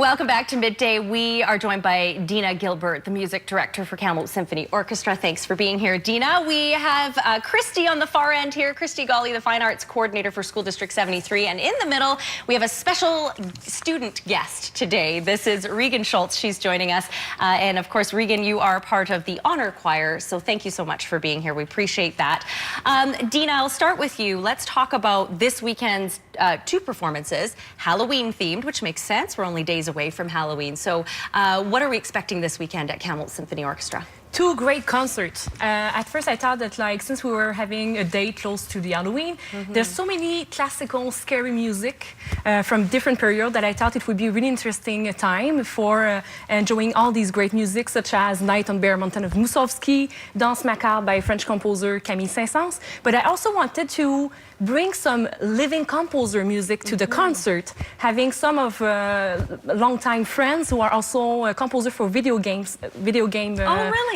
Welcome back to Midday. We are joined by Dina Gilbert, the music director for Kamloops Symphony Orchestra. Thanks for being here, Dina. We have Christy on the far end here, Christy Golly, the Fine Arts Coordinator for School District 73. And in the middle, we have a special student guest today. This is Regan Schultz. She's joining us. And of course, Regan, you are part of the honor choir. So thank you so much for being here. We appreciate that. Dina, I'll start with you. Let's talk about this weekend's two performances, Halloween themed, which makes sense. We're only days away from Halloween. So what are we expecting this weekend at Kamloops Symphony Orchestra? Two great concerts. At first I thought that, like, since we were having a date close to the Halloween, there's so many classical scary music from different periods that I thought it would be a really interesting time for enjoying all these great music, such as Night on Bare Mountain of Mussorgsky, Danse Macabre by French composer Camille Saint-Saëns. But I also wanted to bring some living composer music to the concert, having some of longtime friends who are also composers for video game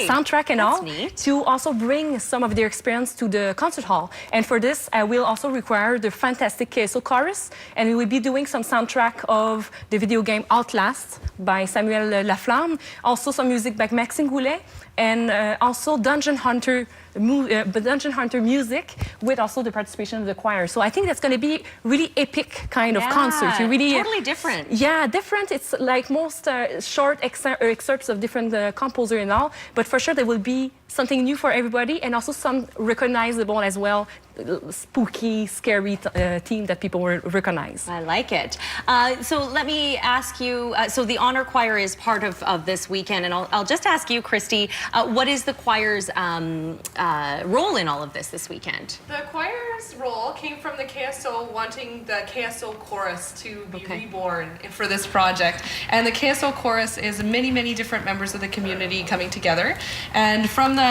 soundtrack and all, to also bring some of their experience to the concert hall. And for this, I will also require the fantastic KSO chorus, and we will be doing some soundtrack of the video game Outlast by Samuel Laflamme, also some music by Maxime Goulet, and also Dungeon Hunter music with also the participation of the choir. So I think that's going to be really epic kind of concert. You really totally different. Yeah, different. It's like most short excerpts of different composer and all, but for sure there will be something new for everybody, and also some recognizable as well, spooky, scary theme that people will recognize. I like it. So let me ask you, so the honor choir is part of this weekend, and I'll just ask you, Christy, what is the choir's role in all of this weekend? The choir's role came from the KSO wanting the KSO chorus to be reborn for this project. And the KSO chorus is many different members of the community coming together. And from the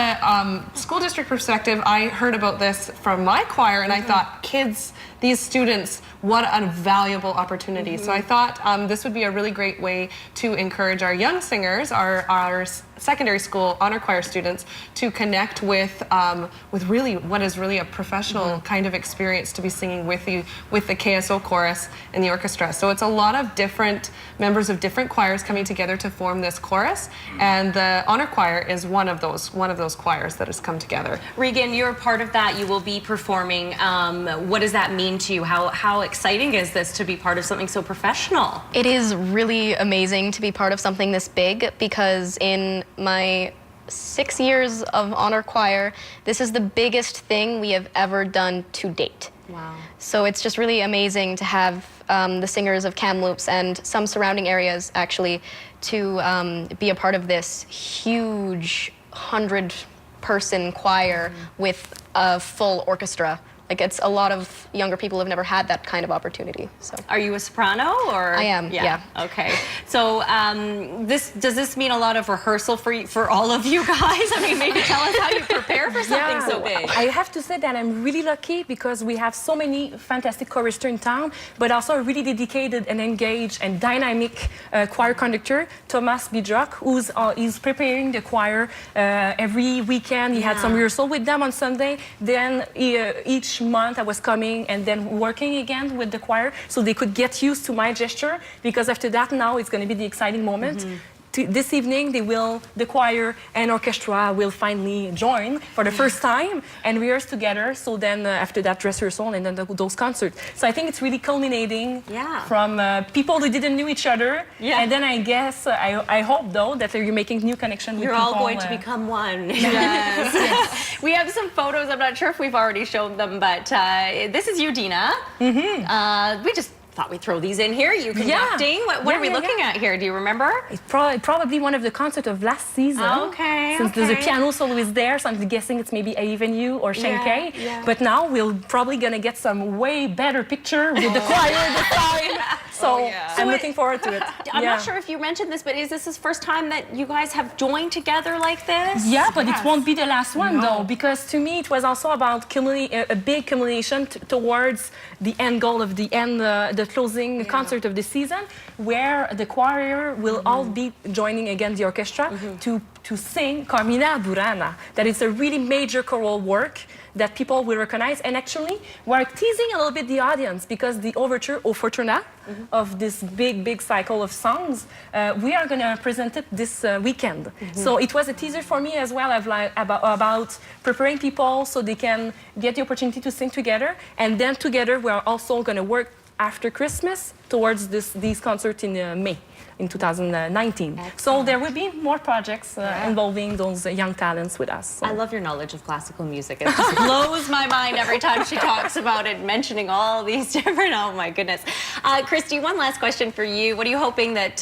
school district perspective, I heard about this from my choir, and I thought, kids, these students, what a valuable opportunity. So I thought this would be a really great way to encourage our young singers, our secondary school honor choir students, to connect with really what is really a professional kind of experience to be singing with the KSO chorus and the orchestra. So it's a lot of different members of different choirs coming together to form this chorus, and the honor choir is one of those choirs that has come together. Regan, you're part of that. You will be performing. What does that mean to you? How exciting is this to be part of something so professional? It is really amazing to be part of something this big, because in my 6 years of honor choir, this is the biggest thing we have ever done to date. Wow. So it's just really amazing to have the singers of Kamloops and some surrounding areas actually to be a part of this huge 100-person choir with a full orchestra. Like, it's a lot of younger people who have never had that kind of opportunity. So, are you a soprano, or? I am. Yeah. Okay. So, does this mean a lot of rehearsal for all of you guys? I mean, maybe tell us how you prepare for something so big. I have to say that I'm really lucky, because we have so many fantastic choristers in town, but also a really dedicated and engaged and dynamic choir conductor, Thomas Bidrock, he's preparing the choir every weekend. He had some rehearsal with them on Sunday. Then each month I was coming and then working again with the choir, so they could get used to my gesture, because after that now it's going to be the exciting moment. This evening the choir and orchestra will finally join for the first time and rehearse together. So then after that, dress rehearsal and then those concerts. So I think it's really culminating from people who didn't know each other. And then I guess, I hope though, that you're making new connections with people. You're all going to become one. Yes. We have some photos. I'm not sure if we've already shown them, but this is you, Dina. We just thought we'd throw these in here. You conducting. What are we looking at here? Do you remember? It's probably one of the concerts of last season. Since there's a piano solo is there, so I'm guessing it's maybe even you or Shenke. But now we're probably gonna get some way better picture with the choir this time. So I'm looking forward to it. I'm not sure if you mentioned this, but is this the first time that you guys have joined together like this? Yeah, but it won't be the last one though, because to me it was also about a big culmination towards the end goal of the closing concert of the season, where the choir will all be joining again the orchestra to sing Carmina Burana. That is a really major choral work that people will recognize. And actually, we're teasing a little bit the audience because the overture, O Fortuna, of this big cycle of songs, we are going to present it this weekend. So it was a teaser for me as well of about preparing people so they can get the opportunity to sing together. And then together, we are also going to work after Christmas towards these concerts in May. In 2019. Excellent. So there will be more projects involving those young talents with us. So. I love your knowledge of classical music. It just blows my mind every time she talks about it, mentioning all these different, oh my goodness. Christy, one last question for you. What are you hoping that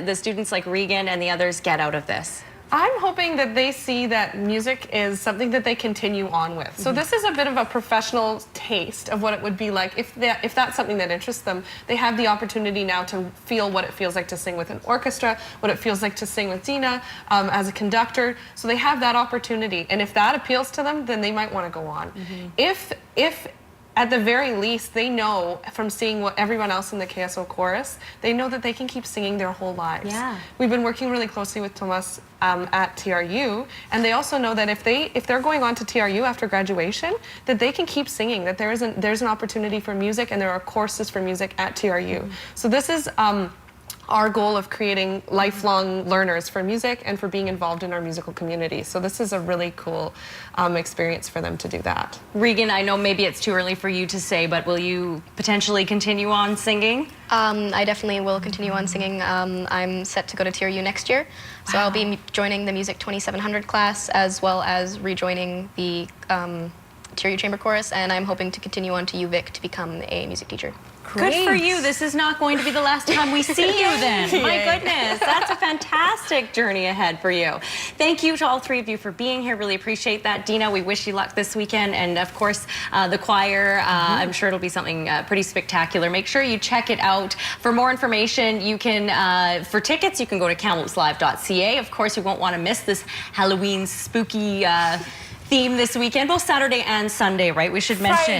the students like Regan and the others get out of this? I'm hoping that they see that music is something that they continue on with. So this is a bit of a professional taste of what it would be like if that's something that interests them. They have the opportunity now to feel what it feels like to sing with an orchestra, what it feels like to sing with Dina as a conductor. So they have that opportunity, and if that appeals to them, then they might want to go on. If at the very least, they know from seeing what everyone else in the KSO chorus, they know that they can keep singing their whole lives. Yeah. We've been working really closely with Thomas at TRU, and they also know that if they're going on to TRU after graduation, that they can keep singing, that there's an opportunity for music, and there are courses for music at TRU. So this is our goal of creating lifelong learners for music and for being involved in our musical community. So this is a really cool experience for them to do that. Regan, I know maybe it's too early for you to say, but will you potentially continue on singing? I definitely will continue on singing. I'm set to go to TRU next year, so I'll be joining the Music 2700 class as well as rejoining the TRU Chamber Chorus, and I'm hoping to continue on to UVic to become a music teacher. Great. Good for you. This is not going to be the last time we see you then. My goodness, that's a fantastic journey ahead for you. Thank you to all three of you for being here. Really appreciate that. Dina, we wish you luck this weekend. And of course, the choir, I'm sure it'll be something pretty spectacular. Make sure you check it out. For more information, you can, for tickets, you can go to kamloopslive.ca. Of course, you won't want to miss this Halloween spooky theme this weekend, both Saturday and Sunday, right? We should mention.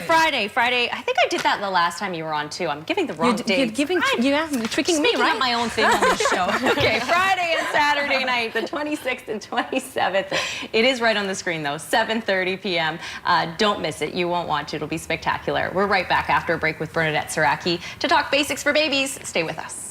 Friday. I think I did that the last time you were on too. I'm giving the wrong date. You're tricking me, right? Up my own thing on this show. Okay, Friday and Saturday night, the 26th and 27th. It is right on the screen though, 7:30 p.m. Don't miss it. You won't want to. It'll be spectacular. We're right back after a break with Bernadette Saraki to talk basics for babies. Stay with us.